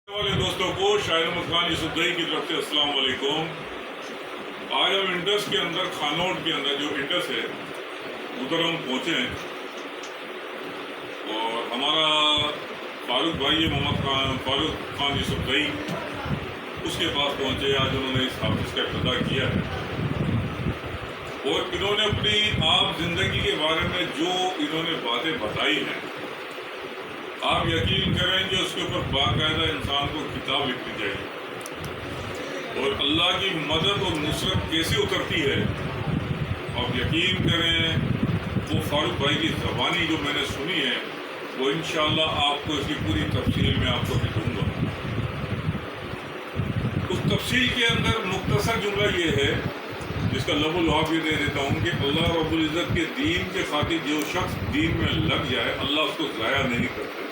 والے دوستوں کو شاعر احمد خان یوسف دئی کی طرف سے السلام علیکم۔ آج ہم انڈس کے اندر خانوٹ کے اندر جو انڈس ہے ادھر ہم پہنچے ہیں اور ہمارا فاروق بھائی فاروق خان یوسف دئی اس کے پاس پہنچے۔ آج انہوں نے اس آفس کا افتتاح کیا ہے اور انہوں نے اپنی عام زندگی کے بارے میں جو انہوں نے باتیں بتائی ہیں آپ یقین کریں کہ اس کے اوپر باقاعدہ انسان کو کتاب لکھنی چاہیے اور اللہ کی مدد اور نصرت کیسے اترتی ہے آپ یقین کریں۔ وہ فاروق بھائی کی زبانی جو میں نے سنی ہے وہ انشاءاللہ آپ کو اس کی پوری تفصیل میں آپ کو بھی دوں گا۔ اس تفصیل کے اندر مختصر جملہ یہ ہے جس کا لب و لعاب یہ دے دیتا ہوں کہ اللہ رب العزت کے دین کے خاطر جو شخص دین میں لگ جائے اللہ اس کو ضائع نہیں کرتے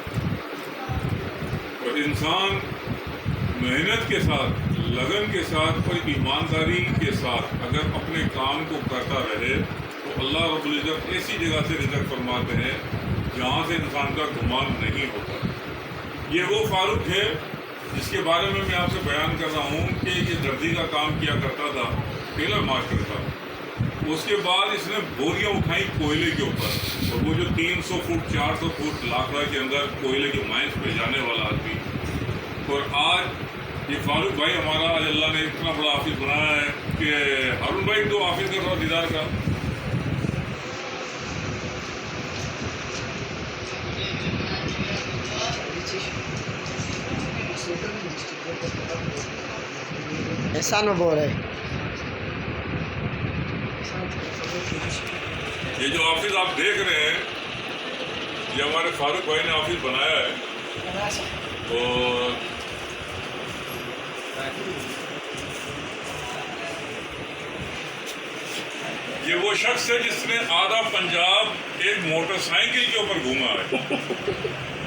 اور انسان محنت کے ساتھ لگن کے ساتھ اور ایمانداری کے ساتھ اگر اپنے کام کو کرتا رہے تو اللہ رب العزت ایسی جگہ سے رزق فرماتے ہیں جہاں سے انسان کا گمان نہیں ہوتا۔ یہ وہ فاروق ہے جس کے بارے میں آپ سے بیان کر رہا ہوں کہ یہ دردی کا کام کیا کرتا تھا، ٹیلر ماسٹر تھا۔ اس کے بعد اس نے بوریاں اٹھائیں کوئلے کے اوپر اور وہ جو 300 فٹ 400 فٹ لاکڑا کے اندر کوئلے کے مائنس پہ جانے والا آدمی، اور آج یہ فاروق بھائی ہمارا آج اللہ نے اتنا بڑا آفس بنایا ہے کہ ہارون بھائی تو آفس کا تھوڑا دیدار کا احسان بول رہے یہ جو آفس آپ دیکھ رہے ہیں یہ ہمارے فاروق بھائی نے آفس بنایا ہے اور یہ وہ شخص ہے جس نے آدھا پنجاب ایک موٹر سائیکل کے اوپر گھوما ہے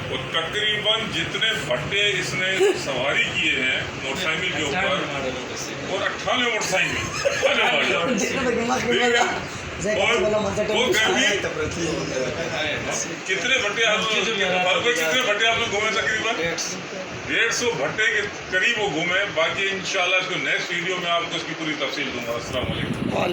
اور تقریباً جتنے بھٹے اس نے سواری کیے ہیں موٹر سائیکل کے اوپر اور 98 موٹر سائیکل کتنے بھٹے آپ نے گھومے تقریباً 150 بھٹے کے قریب وہ گھومے۔ باقی انشاءاللہ اس کو نیکسٹ ویڈیو میں آپ کو اس کی پوری تفصیل دوں گا۔ السلام علیکم۔